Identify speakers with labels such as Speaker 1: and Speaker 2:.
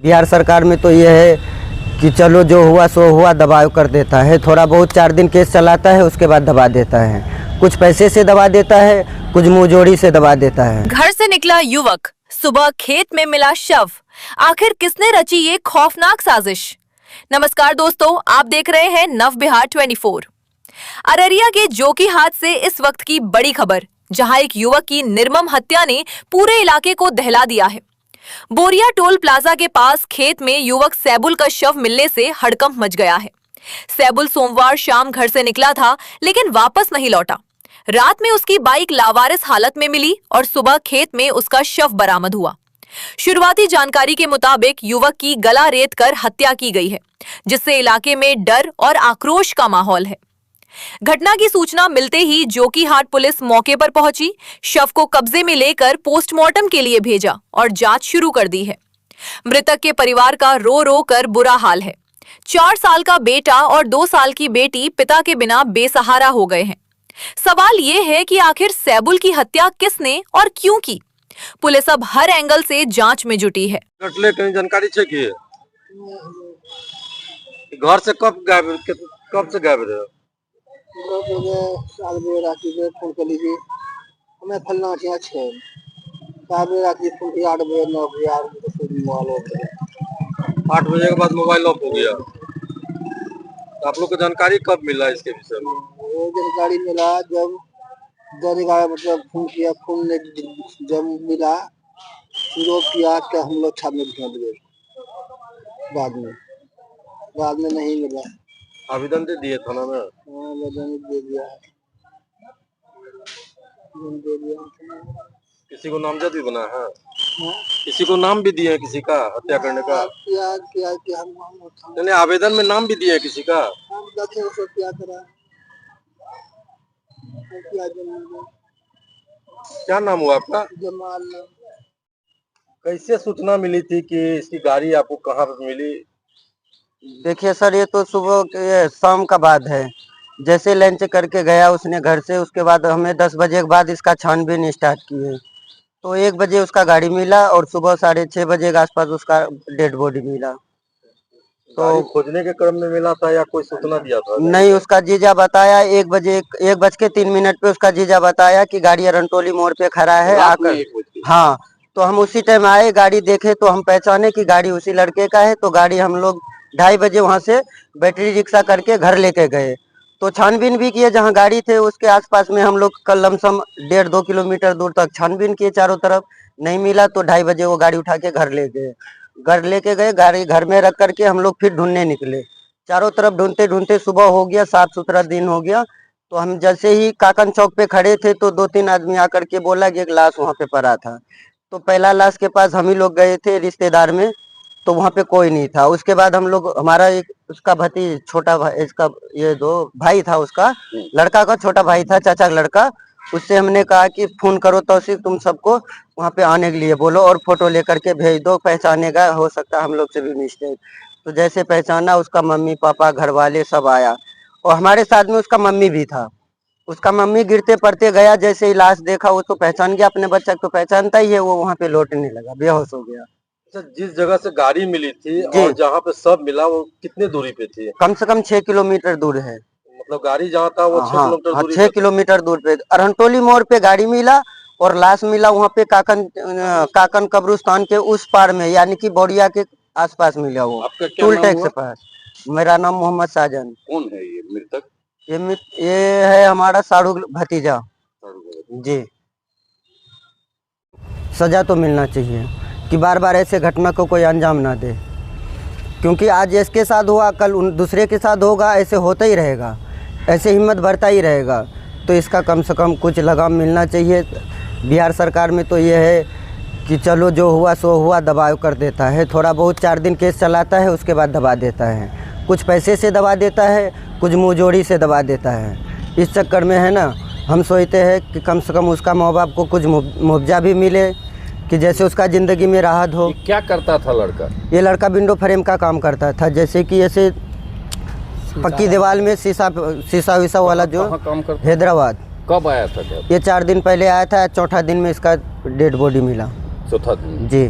Speaker 1: बिहार सरकार में तो ये है कि चलो जो हुआ सो हुआ, दबाव कर देता है। थोड़ा बहुत 4 दिन केस चलाता है, उसके बाद दबा देता है। कुछ पैसे से दबा देता है, कुछ मुंहजोड़ी से दबा देता है।
Speaker 2: घर से निकला युवक, सुबह खेत में मिला शव। आखिर किसने रची ये खौफनाक साजिश? नमस्कार दोस्तों, आप देख रहे हैं नव बिहार 24। अररिया के जोकीहाट से इस वक्त की बड़ी खबर, जहां एक युवक की निर्मम हत्या ने पूरे इलाके को दहला दिया है। बोरिया टोल प्लाजा के पास खेत में युवक सैबुल का शव मिलने से हड़कंप मच गया है। सैबुल सोमवार शाम घर से निकला था, लेकिन वापस नहीं लौटा। रात में उसकी बाइक लावारिस हालत में मिली और सुबह खेत में उसका शव बरामद हुआ। शुरुआती जानकारी के मुताबिक युवक की गला रेत कर हत्या की गई है, जिससे इलाके में डर और आक्रोश का माहौल है। घटना की सूचना मिलते ही जोकीहाट पुलिस मौके पर पहुंची, शव को कब्जे में लेकर पोस्टमार्टम के लिए भेजा और जांच शुरू कर दी है। मृतक के परिवार का रो रो कर बुरा हाल है। 4 साल का बेटा और 2 साल की बेटी पिता के बिना बेसहारा हो गए हैं। सवाल ये है कि आखिर सैबुल की हत्या किसने और क्यों की? पुलिस अब हर एंगल से जांच में जुटी है।
Speaker 3: कहीं जानकारी है कि घर से कब से गायब रहे?
Speaker 4: साल बजे राति में फोन कर लीजिए, हमें फलना चाहिए 6 साल बजे राति फोन किया, 8 बजे 9 बजे मोबाइल ऑफ हो
Speaker 3: 8 बजे के बाद मोबाइल ऑफ हो गया। तो आप लोग को जानकारी कब मिला इसके विषय में?
Speaker 4: वो जानकारी मिला जब 10-11 मतलब फोन किया, फोन ने जब मिला विरोध किया कि हम लोग छाप में ढूंढ गए। बाद में नहीं मिला।
Speaker 3: आवेदन दे दिए थाना में?
Speaker 4: आवेदन दे दिया है।
Speaker 3: किसी को नामजद भी बना है?
Speaker 4: हाँ?
Speaker 3: किसी को नाम भी दिए किसी का हत्या करने का?
Speaker 4: किया कि हम
Speaker 3: नहीं, आवेदन में नाम भी दिए किसी का?
Speaker 4: हम देखें उसको क्या करा।
Speaker 3: क्या नाम हुआ आपका?
Speaker 4: जमाल।
Speaker 3: कैसे सूचना मिली थी कि इसकी गाड़ी आपको कहाँ पर मिली?
Speaker 1: देखिए सर, ये तो सुबह शाम का बात है। जैसे लंच करके गया उसने घर से, उसके बाद हमें 10 बजे के बाद इसका छानबीन स्टार्ट किए। तो 1 बजे उसका गाड़ी मिला और सुबह 6:30 बजे के आसपास उसका डेड बॉडी मिला।
Speaker 3: तो खोजने के क्रम में मिला था या कोई सूचना दिया था?
Speaker 1: नहीं, उसका जीजा बताया 1:03 पे उसका जीजा बताया कि गाड़ी रंटोली मोड़ पे खड़ा है, आकर। हाँ, तो हम उसी टाइम आए, गाड़ी देखे तो हम पहचाने कि गाड़ी उसी लड़के का है। तो गाड़ी हम लोग 2:30 बजे वहां से बैटरी रिक्शा करके घर लेके गए। तो छानबीन भी किए, जहां गाड़ी थे उसके आसपास में हम लोग कल लमसम 1.5-2 किलोमीटर दूर तक छानबीन किए चारों तरफ। नहीं मिला तो 2:30 बजे वो गाड़ी उठा के घर लेके गए। गाड़ी घर में रख करके हम लोग फिर ढूंढने निकले। चारों तरफ ढूंढते ढूंढते सुबह हो गया, साफ सुथरा दिन हो गया। तो हम जैसे ही काकन चौक पे खड़े थे तो 2-3 आदमी आकर के बोला कि एक लाश वहां पे पड़ा था। तो पहला लाश के पास हम ही लोग गए थे रिश्तेदार में, तो वहां पे कोई नहीं था। उसके बाद हम लोग, हमारा एक उसका भतीज, छोटा भाई, इसका ये 2 भाई था, उसका लड़का का छोटा भाई था, चाचा का लड़का। उससे हमने कहा कि फोन करो तौसीफ, तुम सबको वहां पे आने के लिए बोलो और फोटो लेकर के भेज दो, पहचानेगा, हो सकता है हम लोग से भी मिस्टेक। तो जैसे पहचाना, उसका मम्मी पापा घर वाले सब आया और हमारे साथ में उसका मम्मी भी था। उसका मम्मी गिरते पड़ते गया, जैसे ही लाश देखा वो तो पहचान गया, अपने बच्चा को पहचानता ही है। वो वहां पे लौटने लगा, बेहोश हो गया।
Speaker 3: अच्छा, जिस जगह से गाड़ी मिली थी और जहाँ पे सब मिला वो कितने दूरी पे थी?
Speaker 1: कम से कम 6 किलोमीटर दूर है।
Speaker 3: मतलब गाड़ी जहाँ था वो 6 किलोमीटर दूरी
Speaker 1: 6 किलोमीटर दूर पे अरनटोली मोड़ पे गाड़ी मिला और लाश मिला वहाँ पे काकन कब्रिस्तान के उस पार में, यानी कि बोरिया के आसपास मिला। वो टूल टैक्स के पास। मेरा नाम मोहम्मद साजन।
Speaker 3: कौन है ये मृतक?
Speaker 1: ये है हमारा शाहरुख भतीजा जी। सजा तो मिलना चाहिए कि बार बार ऐसे घटना को कोई अंजाम ना दे, क्योंकि आज इसके साथ हुआ, कल दूसरे के साथ होगा, ऐसे होता ही रहेगा, ऐसे हिम्मत बढ़ता ही रहेगा। तो इसका कम से कम कुछ लगाम मिलना चाहिए। बिहार सरकार में तो ये है कि चलो जो हुआ सो हुआ, दबाव कर देता है। थोड़ा बहुत 4 दिन केस चलाता है, उसके बाद दबा देता है। कुछ पैसे से दबा देता है, कुछ मुंहजोड़ी से दबा देता है। इस चक्कर में है ना, हम सोचते हैं कि कम से कम उसका माँ बाप को कुछ मुआवजा भी मिले, कि जैसे उसका ज़िंदगी में राहत हो।
Speaker 3: क्या करता था लड़का? ये
Speaker 1: लड़का विंडो फ्रेम का काम करता था, जैसे कि ऐसे पक्की दीवार में शीशा वीसा वाला जो
Speaker 3: काम करता।
Speaker 1: हैदराबाद।
Speaker 3: कब आया था?
Speaker 1: ये 4 दिन पहले आया था, चौथा दिन में इसका डेड बॉडी मिला।
Speaker 3: चौथा दिन?
Speaker 1: जी।